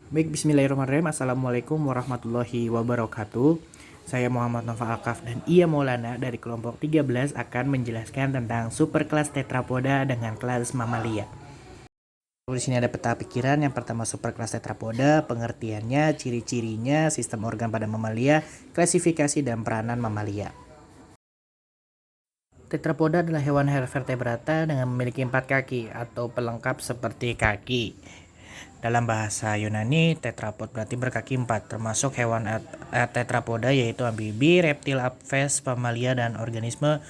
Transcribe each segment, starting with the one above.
Baik, bismillahirrahmanirrahim. Assalamualaikum warahmatullahi wabarakatuh. Saya Muhammad Nova Alkaf dan Ia Maulana dari kelompok 13 akan menjelaskan tentang superkelas tetrapoda dengan kelas mamalia. Di sini ada peta pikiran. Yang pertama, superkelas tetrapoda, pengertiannya, ciri-cirinya, sistem organ pada mamalia, klasifikasi dan peranan mamalia. Tetrapoda adalah hewan vertebrata dengan memiliki 4 kaki atau pelengkap seperti kaki. Dalam bahasa Yunani, tetrapod berarti berkaki 4, termasuk hewan tetrapoda yaitu amfibi, reptil, apes, mamalia, dan organisme.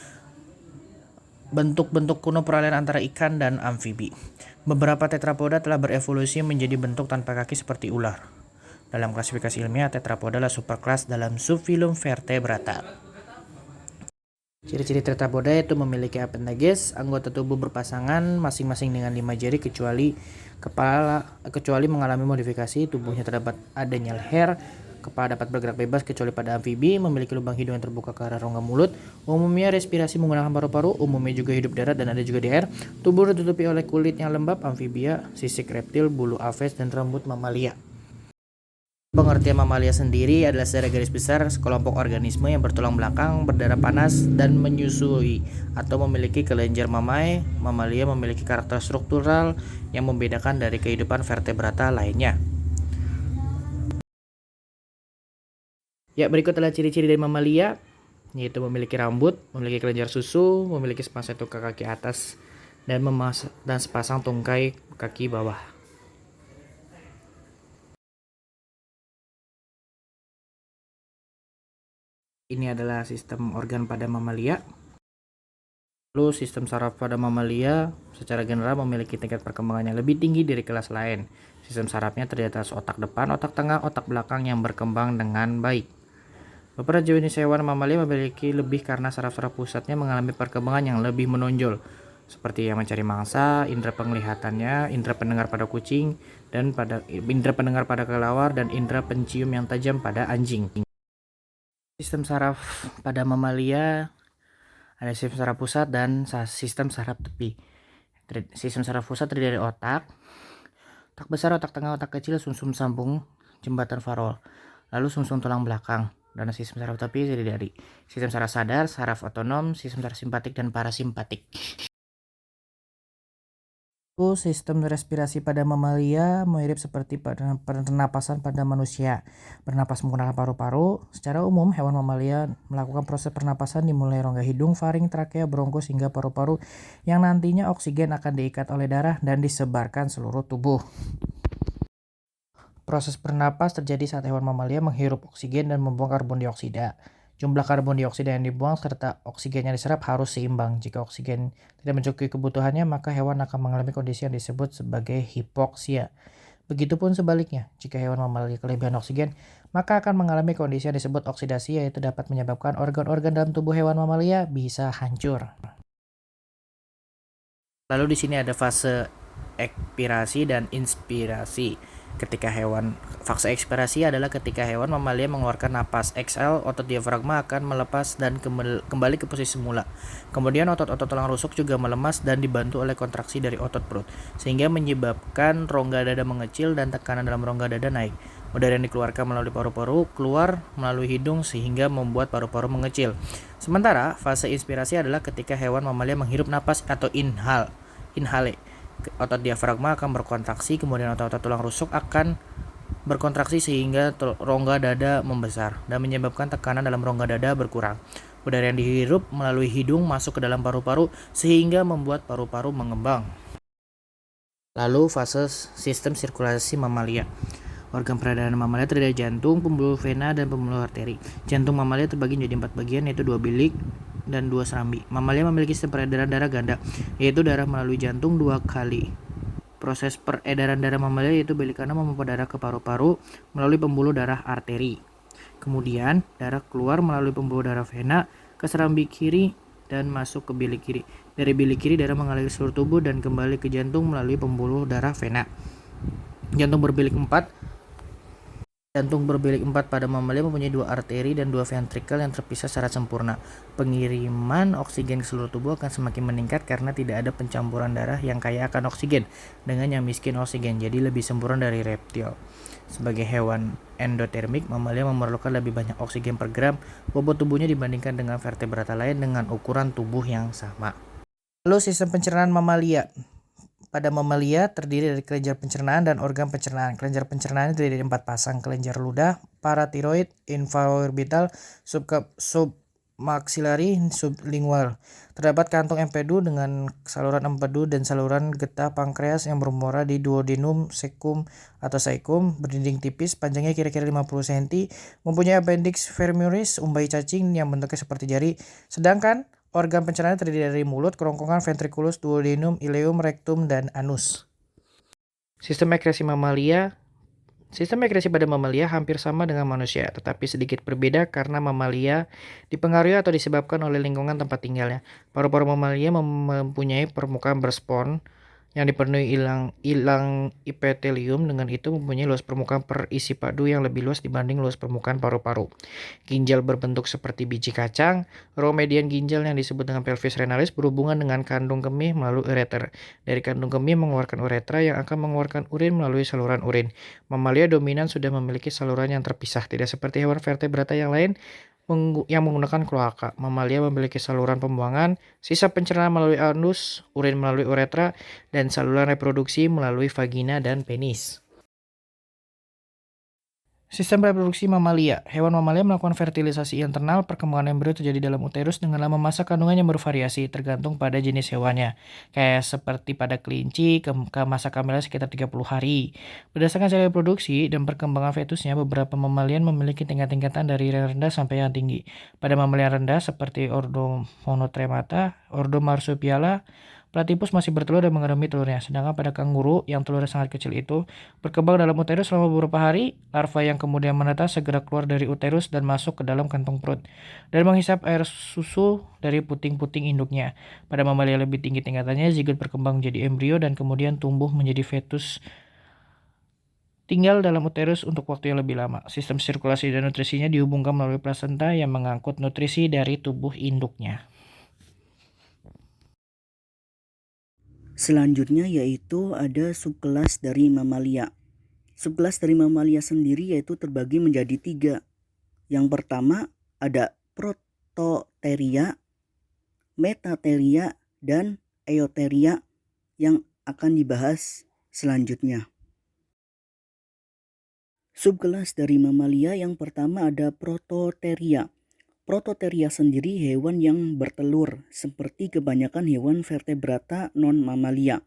Bentuk-bentuk kuno peralihan antara ikan dan amfibi. Beberapa tetrapoda telah berevolusi menjadi bentuk tanpa kaki seperti ular. Dalam klasifikasi ilmiah, tetrapoda adalah superkelas dalam subfilum vertebrata. Ciri-ciri tetrapoda itu memiliki apendages, anggota tubuh berpasangan masing-masing dengan 5 jari kecuali mengalami modifikasi, tubuhnya terdapat adanya leher, kepala dapat bergerak bebas kecuali pada amfibi, memiliki lubang hidung yang terbuka ke arah rongga mulut, umumnya respirasi menggunakan paru-paru, umumnya juga hidup darat dan ada juga di air, tubuh ditutupi oleh kulit yang lembab, amfibia, sisik reptil, bulu aves, dan rambut mamalia. Pengertian mamalia sendiri adalah secara garis besar sekelompok organisme yang bertulang belakang, berdarah panas, dan menyusui atau memiliki kelenjar mamae. Mamalia memiliki karakter struktural yang membedakan dari kehidupan vertebrata lainnya. Ya, berikut adalah ciri-ciri dari mamalia, yaitu memiliki rambut, memiliki kelenjar susu, memiliki sepasang tungkai kaki atas, dan sepasang tungkai kaki bawah. Ini adalah sistem organ pada mamalia. Lalu sistem saraf pada mamalia secara general memiliki tingkat perkembangan yang lebih tinggi dari kelas lain. Sistem sarafnya terdiri atas otak depan, otak tengah, otak belakang yang berkembang dengan baik. Beberapa jenis hewan mamalia memiliki lebih karena saraf-saraf pusatnya mengalami perkembangan yang lebih menonjol, seperti yang mencari mangsa, indera penglihatannya, indera pendengar pada kucing, dan indera pendengar pada kelelawar, dan indera pencium yang tajam pada anjing. Sistem saraf pada mamalia ada sistem saraf pusat dan sistem saraf tepi. Sistem saraf pusat terdiri dari otak besar, otak tengah, otak kecil, sumsum sambung, jembatan farol, lalu sumsum tulang belakang. Dan sistem saraf tepi terdiri dari sistem saraf sadar, saraf otonom, sistem saraf simpatik, dan parasimpatik. Sistem respirasi pada mamalia mirip seperti pernapasan pada manusia. Bernapas menggunakan paru-paru. Secara umum, hewan mamalia melakukan proses pernapasan dimulai rongga hidung, faring, trakea, bronkus, hingga paru-paru yang nantinya oksigen akan diikat oleh darah dan disebarkan seluruh tubuh. Proses bernapas terjadi saat hewan mamalia menghirup oksigen dan membuang karbon dioksida. Jumlah karbon dioksida yang dibuang serta oksigen yang diserap harus seimbang. Jika oksigen tidak mencukupi kebutuhannya, maka hewan akan mengalami kondisi yang disebut sebagai hipoksia. Begitupun sebaliknya, jika hewan mamalia kelebihan oksigen, maka akan mengalami kondisi yang disebut oksidasi, yaitu dapat menyebabkan organ-organ dalam tubuh hewan mamalia bisa hancur. Lalu di sini ada fase ekspirasi dan inspirasi. Fase ekspirasi adalah ketika hewan mamalia mengeluarkan napas. Exhale, otot diafragma akan melepas dan kembali ke posisi semula. Kemudian otot-otot tulang rusuk juga melemas dan dibantu oleh kontraksi dari otot perut, sehingga menyebabkan rongga dada mengecil dan tekanan dalam rongga dada naik. Udara yang dikeluarkan melalui paru-paru keluar melalui hidung sehingga membuat paru-paru mengecil. Sementara fase inspirasi adalah ketika hewan mamalia menghirup napas atau inhale. Otot diafragma akan berkontraksi, kemudian otot-otot tulang rusuk akan berkontraksi sehingga rongga dada membesar dan menyebabkan tekanan dalam rongga dada berkurang. Udara yang dihirup melalui hidung masuk ke dalam paru-paru sehingga membuat paru-paru mengembang. Lalu fase sistem sirkulasi mamalia. Organ peredaran mamalia terdiri dari jantung, pembuluh vena, dan pembuluh arteri. Jantung mamalia terbagi menjadi 4 bagian, yaitu 2 bilik dan 2 serambi. Mamalia memiliki sistem peredaran darah ganda, yaitu darah melalui jantung 2 kali. Proses peredaran darah mamalia yaitu bilik kanan memompa darah ke paru-paru melalui pembuluh darah arteri. Kemudian darah keluar melalui pembuluh darah vena ke serambi kiri dan masuk ke bilik kiri. Dari bilik kiri darah mengalir ke seluruh tubuh dan kembali ke jantung melalui pembuluh darah vena. Jantung berbilik 4 pada mamalia mempunyai 2 arteri dan 2 ventrikel yang terpisah secara sempurna. Pengiriman oksigen ke seluruh tubuh akan semakin meningkat karena tidak ada pencampuran darah yang kaya akan oksigen dengan yang miskin oksigen, jadi lebih sempurna dari reptil. Sebagai hewan endotermik, mamalia memerlukan lebih banyak oksigen per gram bobot tubuhnya dibandingkan dengan vertebrata lain dengan ukuran tubuh yang sama. Lalu sistem pencernaan mamalia. Pada mamalia terdiri dari kelenjar pencernaan dan organ pencernaan. Kelenjar pencernaan terdiri dari 4 pasang kelenjar ludah, paratiroid, infraorbital, submaxillary, sublingual. Terdapat kantong empedu dengan saluran empedu dan saluran getah pankreas yang bermuara di duodenum, cecum atau caecum, berdinding tipis, panjangnya kira-kira 50 cm, mempunyai appendix femoris, umbai cacing yang bentuknya seperti jari. Sedangkan organ pencernaan terdiri dari mulut, kerongkongan, ventriculus, duodenum, ileum, rectum, dan anus. Sistem ekskresi mamalia. Sistem ekskresi pada mamalia hampir sama dengan manusia, tetapi sedikit berbeda karena mamalia dipengaruhi atau disebabkan oleh lingkungan tempat tinggalnya. Paru-paru mamalia mempunyai permukaan berspons yang dipenuhi ilang epitelium, dengan itu mempunyai luas permukaan perisi padu yang lebih luas dibanding luas permukaan paru-paru. Ginjal berbentuk seperti biji kacang. Ruang median ginjal yang disebut dengan pelvis renalis berhubungan dengan kandung kemih melalui ureter. Dari kandung kemih mengeluarkan uretra yang akan mengeluarkan urin melalui saluran urin. Mamalia dominan sudah memiliki saluran yang terpisah, tidak seperti hewan vertebrata yang lain yang menggunakan kloaka. Mamalia memiliki saluran pembuangan, sisa pencernaan melalui anus, urin melalui uretra, dan saluran reproduksi melalui vagina dan penis. Sistem reproduksi mamalia. Hewan mamalia melakukan fertilisasi internal. Perkembangan embrio terjadi dalam uterus dengan lama masa kandungan yang bervariasi tergantung pada jenis hewannya. Kayak seperti pada kelinci, masa kehamilan sekitar 30 hari. Berdasarkan cara reproduksi dan perkembangan fetusnya, beberapa mamalia memiliki tingkat-tingkatan dari yang rendah sampai yang tinggi. Pada mamalia rendah seperti Ordo monotremata, Ordo marsupiala, platypus masih bertelur dan mengerami telurnya, sedangkan pada kanguru yang telurnya sangat kecil itu berkembang dalam uterus selama beberapa hari. Larva yang kemudian menetas segera keluar dari uterus dan masuk ke dalam kantong perut dan menghisap air susu dari puting-puting induknya. Pada mamalia lebih tinggi tingkatannya, zigot berkembang menjadi embrio dan kemudian tumbuh menjadi fetus tinggal dalam uterus untuk waktu yang lebih lama. Sistem sirkulasi dan nutrisinya dihubungkan melalui plasenta yang mengangkut nutrisi dari tubuh induknya. Selanjutnya yaitu ada subkelas dari mamalia. Subkelas dari mamalia sendiri yaitu terbagi menjadi 3. Yang pertama ada Prototheria, Metatheria, dan Eutheria yang akan dibahas selanjutnya. Subkelas dari mamalia yang pertama ada Prototheria. Prototheria sendiri hewan yang bertelur, seperti kebanyakan hewan vertebrata non-mamalia.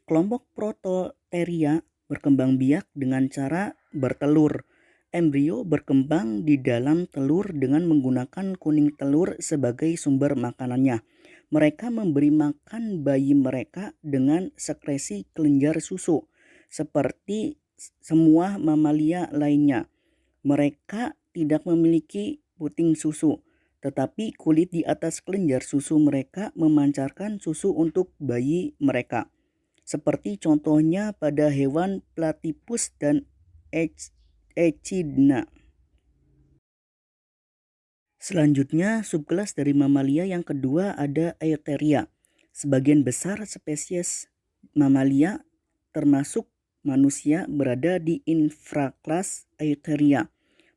Kelompok Prototheria berkembang biak dengan cara bertelur. Embrio berkembang di dalam telur dengan menggunakan kuning telur sebagai sumber makanannya. Mereka memberi makan bayi mereka dengan sekresi kelenjar susu, seperti semua mamalia lainnya. Mereka tidak memiliki puting susu, tetapi kulit di atas kelenjar susu mereka memancarkan susu untuk bayi mereka. Seperti contohnya pada hewan platypus dan echidna. Selanjutnya, subkelas dari mamalia yang kedua ada Eutheria. Sebagian besar spesies mamalia termasuk manusia berada di infrakelas Eutheria.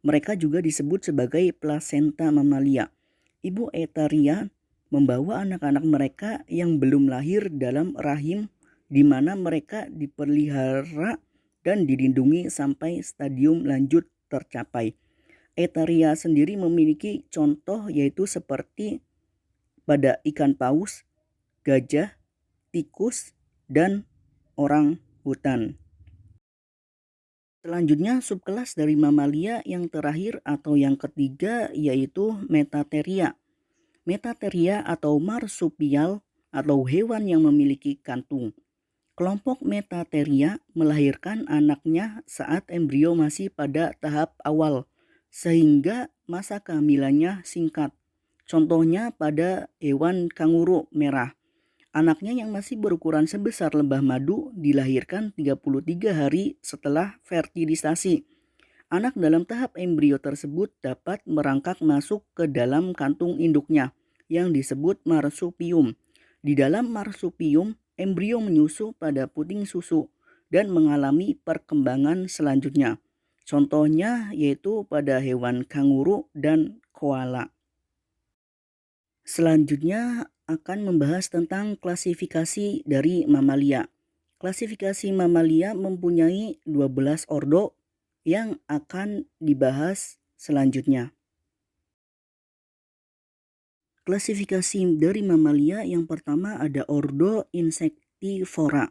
Mereka juga disebut sebagai plasenta mamalia. Ibu Eutheria membawa anak-anak mereka yang belum lahir dalam rahim, di mana mereka dipelihara dan dilindungi sampai stadium lanjut tercapai. Eutheria sendiri memiliki contoh yaitu seperti pada ikan paus, gajah, tikus, dan orang hutan. Selanjutnya subkelas dari mamalia yang terakhir atau yang ketiga yaitu Metatheria. Metatheria atau marsupial atau hewan yang memiliki kantung. Kelompok Metatheria melahirkan anaknya saat embrio masih pada tahap awal, sehingga masa kehamilannya singkat. Contohnya pada hewan kanguru merah. Anaknya yang masih berukuran sebesar lebah madu dilahirkan 33 hari setelah fertilisasi. Anak dalam tahap embrio tersebut dapat merangkak masuk ke dalam kantung induknya yang disebut marsupium. Di dalam marsupium, embrio menyusu pada puting susu dan mengalami perkembangan selanjutnya. Contohnya yaitu pada hewan kanguru dan koala. Selanjutnya akan membahas tentang klasifikasi dari mamalia. Klasifikasi mamalia mempunyai 12 ordo yang akan dibahas selanjutnya. Klasifikasi dari mamalia yang pertama ada ordo Insectivora.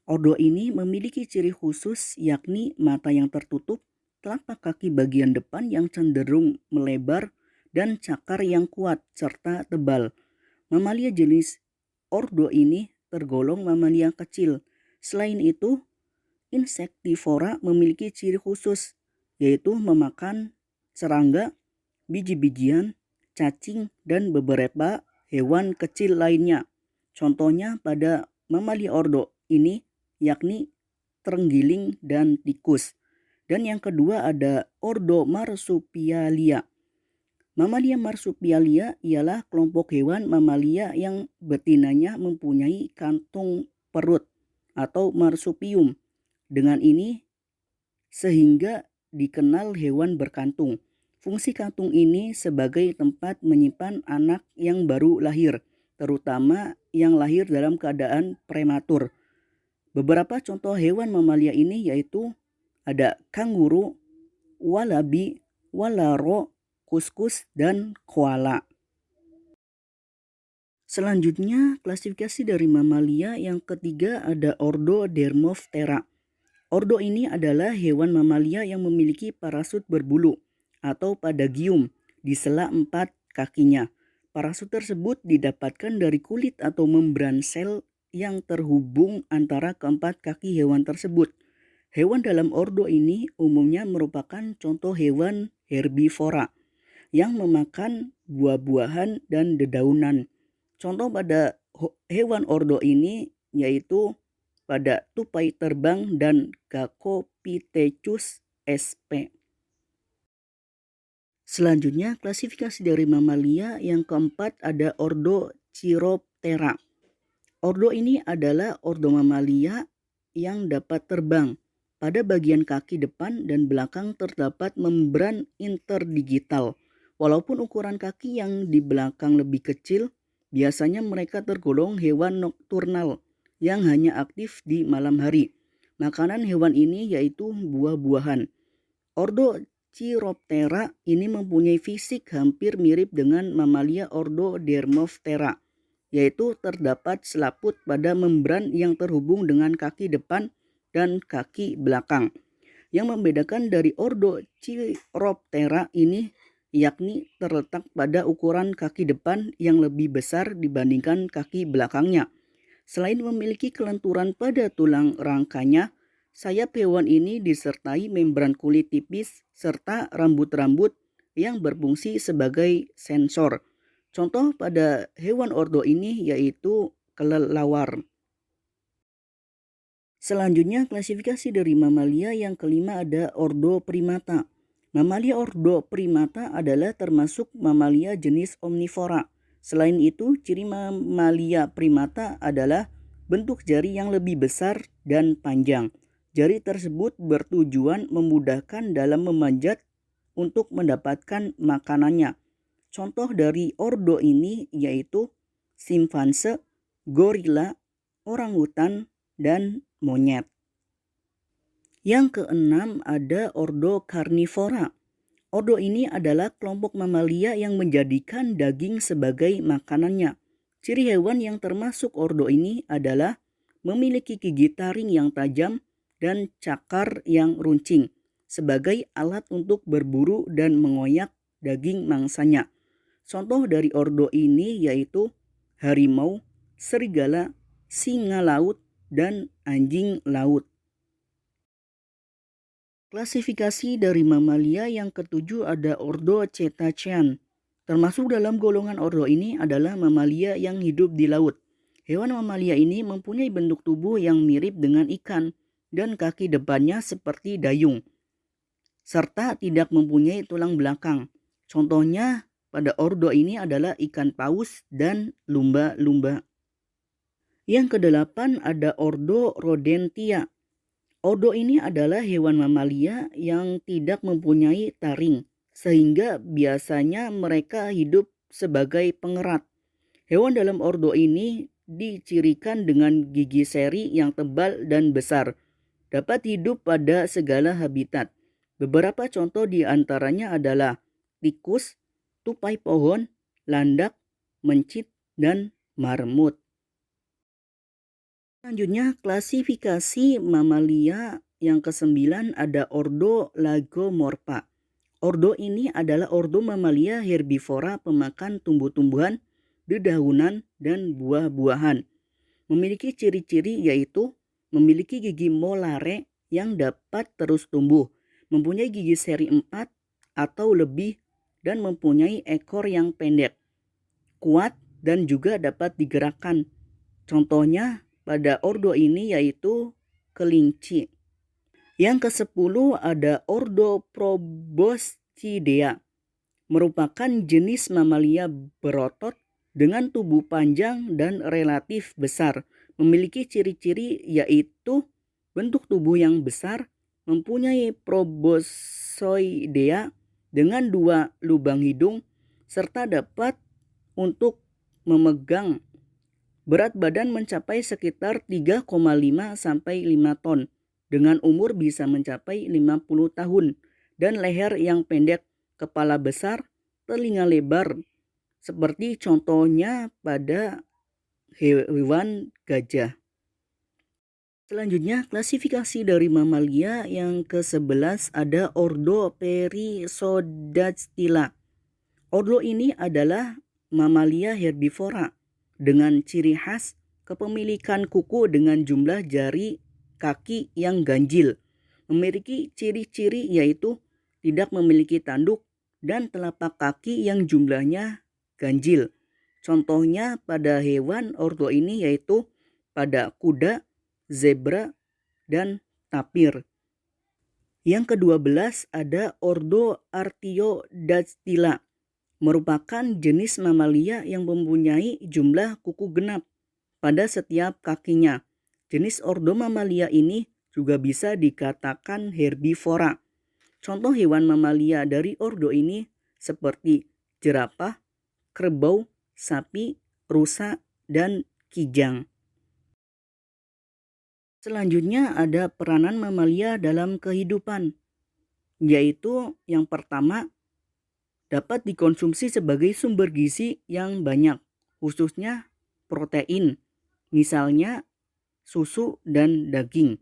Ordo ini memiliki ciri khusus yakni mata yang tertutup, telapak kaki bagian depan yang cenderung melebar, dan cakar yang kuat serta tebal. Mamalia jenis ordo ini tergolong mamalia kecil. Selain itu, Insectivora memiliki ciri khusus yaitu memakan serangga, biji-bijian, cacing, dan beberapa hewan kecil lainnya. Contohnya pada mamalia ordo ini yakni terenggiling dan tikus. Dan yang kedua ada ordo Marsupialia. Mamalia marsupialia ialah kelompok hewan mamalia yang betinanya mempunyai kantung perut atau marsupium. Dengan ini sehingga dikenal hewan berkantung. Fungsi kantung ini sebagai tempat menyimpan anak yang baru lahir, terutama yang lahir dalam keadaan prematur. Beberapa contoh hewan mamalia ini yaitu ada kanguru, walabi, walaro, kuskus, dan koala. Selanjutnya, klasifikasi dari mamalia yang ketiga ada ordo Dermophthera. Ordo ini adalah hewan mamalia yang memiliki parasut berbulu atau padagium di sela 4 kakinya. Parasut tersebut didapatkan dari kulit atau membran sel yang terhubung antara keempat kaki hewan tersebut. Hewan dalam ordo ini umumnya merupakan contoh hewan herbivora yang memakan buah-buahan dan dedaunan. Contoh pada hewan ordo ini yaitu pada tupai terbang dan Gacopithecus sp. Selanjutnya klasifikasi dari mamalia yang keempat ada ordo Chiroptera. Ordo ini adalah ordo mamalia yang dapat terbang. Pada bagian kaki depan dan belakang terdapat membran interdigital. Walaupun ukuran kaki yang di belakang lebih kecil, biasanya mereka tergolong hewan nokturnal yang hanya aktif di malam hari. Makanan hewan ini yaitu buah-buahan. Ordo Chiroptera ini mempunyai fisik hampir mirip dengan mamalia ordo Dermophthera, yaitu terdapat selaput pada membran yang terhubung dengan kaki depan dan kaki belakang. Yang membedakan dari ordo Chiroptera ini yakni terletak pada ukuran kaki depan yang lebih besar dibandingkan kaki belakangnya. Selain memiliki kelenturan pada tulang rangkanya, sayap hewan ini disertai membran kulit tipis serta rambut-rambut yang berfungsi sebagai sensor. Contoh pada hewan ordo ini yaitu kelelawar. Selanjutnya klasifikasi dari mamalia yang kelima ada ordo Primata. Mamalia ordo Primata adalah termasuk mamalia jenis omnivora. Selain itu, ciri mamalia primata adalah bentuk jari yang lebih besar dan panjang. Jari tersebut bertujuan memudahkan dalam memanjat untuk mendapatkan makanannya. Contoh dari ordo ini yaitu simpanse, gorila, orangutan, dan monyet. Yang keenam ada ordo Carnivora. Ordo ini adalah kelompok mamalia yang menjadikan daging sebagai makanannya. Ciri hewan yang termasuk ordo ini adalah memiliki gigi taring yang tajam dan cakar yang runcing sebagai alat untuk berburu dan mengoyak daging mangsanya. Contoh dari ordo ini yaitu harimau, serigala, singa laut, dan anjing laut. Klasifikasi dari mamalia yang ketujuh ada ordo Cetacean. Termasuk dalam golongan ordo ini adalah mamalia yang hidup di laut. Hewan mamalia ini mempunyai bentuk tubuh yang mirip dengan ikan dan kaki depannya seperti dayung, serta tidak mempunyai tulang belakang. Contohnya pada ordo ini adalah ikan paus dan lumba-lumba. Yang kedelapan ada ordo Rodentia. Ordo ini adalah hewan mamalia yang tidak mempunyai taring, sehingga biasanya mereka hidup sebagai pengerat. Hewan dalam ordo ini dicirikan dengan gigi seri yang tebal dan besar, dapat hidup pada segala habitat. Beberapa contoh di antaranya adalah tikus, tupai pohon, landak, mencit, dan marmut. Selanjutnya, klasifikasi mamalia yang ke-9 ada ordo Lagomorpha. Ordo ini adalah ordo mamalia herbivora pemakan tumbuh-tumbuhan, dedaunan, dan buah-buahan. Memiliki ciri-ciri yaitu memiliki gigi molare yang dapat terus tumbuh, mempunyai gigi seri 4 atau lebih, dan mempunyai ekor yang pendek, kuat, dan juga dapat digerakkan. Contohnya pada ordo ini yaitu kelinci. Yang ke-10 ada ordo Proboscidea, merupakan jenis mamalia berotot dengan tubuh panjang dan relatif besar. Memiliki ciri-ciri yaitu bentuk tubuh yang besar, mempunyai proboscoidea dengan 2 lubang hidung, serta dapat untuk memegang. Berat badan mencapai sekitar 3,5 sampai 5 ton, dengan umur bisa mencapai 50 tahun, dan leher yang pendek, kepala besar, telinga lebar, seperti contohnya pada hewan gajah. Selanjutnya, klasifikasi dari mamalia yang ke-11 ada ordo Perissodactyla. Ordo ini adalah mamalia herbivora dengan ciri khas kepemilikan kuku dengan jumlah jari kaki yang ganjil. Memiliki ciri-ciri yaitu tidak memiliki tanduk dan telapak kaki yang jumlahnya ganjil. Contohnya pada hewan ordo ini yaitu pada kuda, zebra, dan tapir. Yang ke-12 ada ordo Artiodactyla, merupakan jenis mamalia yang mempunyai jumlah kuku genap pada setiap kakinya. Jenis ordo mamalia ini juga bisa dikatakan herbivora. Contoh hewan mamalia dari ordo ini seperti jerapah, kerbau, sapi, rusa, dan kijang. Selanjutnya ada peranan mamalia dalam kehidupan, yaitu yang pertama, dapat dikonsumsi sebagai sumber gizi yang banyak, khususnya protein, misalnya susu dan daging.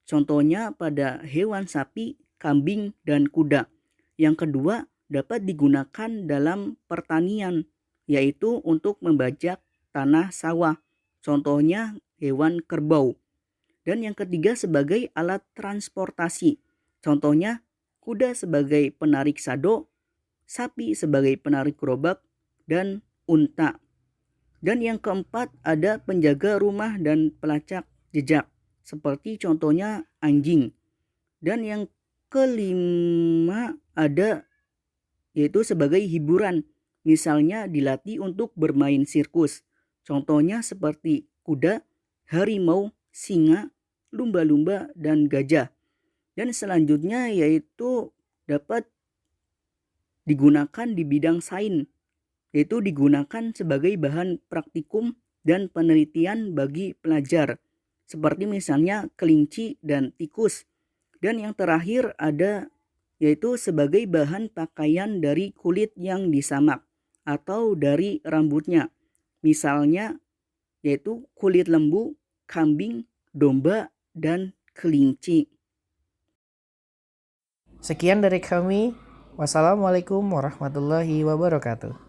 Contohnya pada hewan sapi, kambing, dan kuda. Yang kedua, dapat digunakan dalam pertanian, yaitu untuk membajak tanah sawah. Contohnya hewan kerbau. Dan yang ketiga sebagai alat transportasi. Contohnya kuda sebagai penarik sado, sapi sebagai penarik gerobak, dan unta. Dan yang keempat ada penjaga rumah dan pelacak jejak, seperti contohnya anjing. Dan yang kelima ada yaitu sebagai hiburan, misalnya dilatih untuk bermain sirkus. Contohnya seperti kuda, harimau, singa, lumba-lumba, dan gajah. Dan selanjutnya yaitu dapat digunakan di bidang sains, yaitu digunakan sebagai bahan praktikum dan penelitian bagi pelajar, seperti misalnya kelinci dan tikus. Dan yang terakhir ada yaitu sebagai bahan pakaian dari kulit yang disamak atau dari rambutnya, misalnya yaitu kulit lembu, kambing, domba, dan kelinci. Sekian dari kami. Wassalamualaikum warahmatullahi wabarakatuh.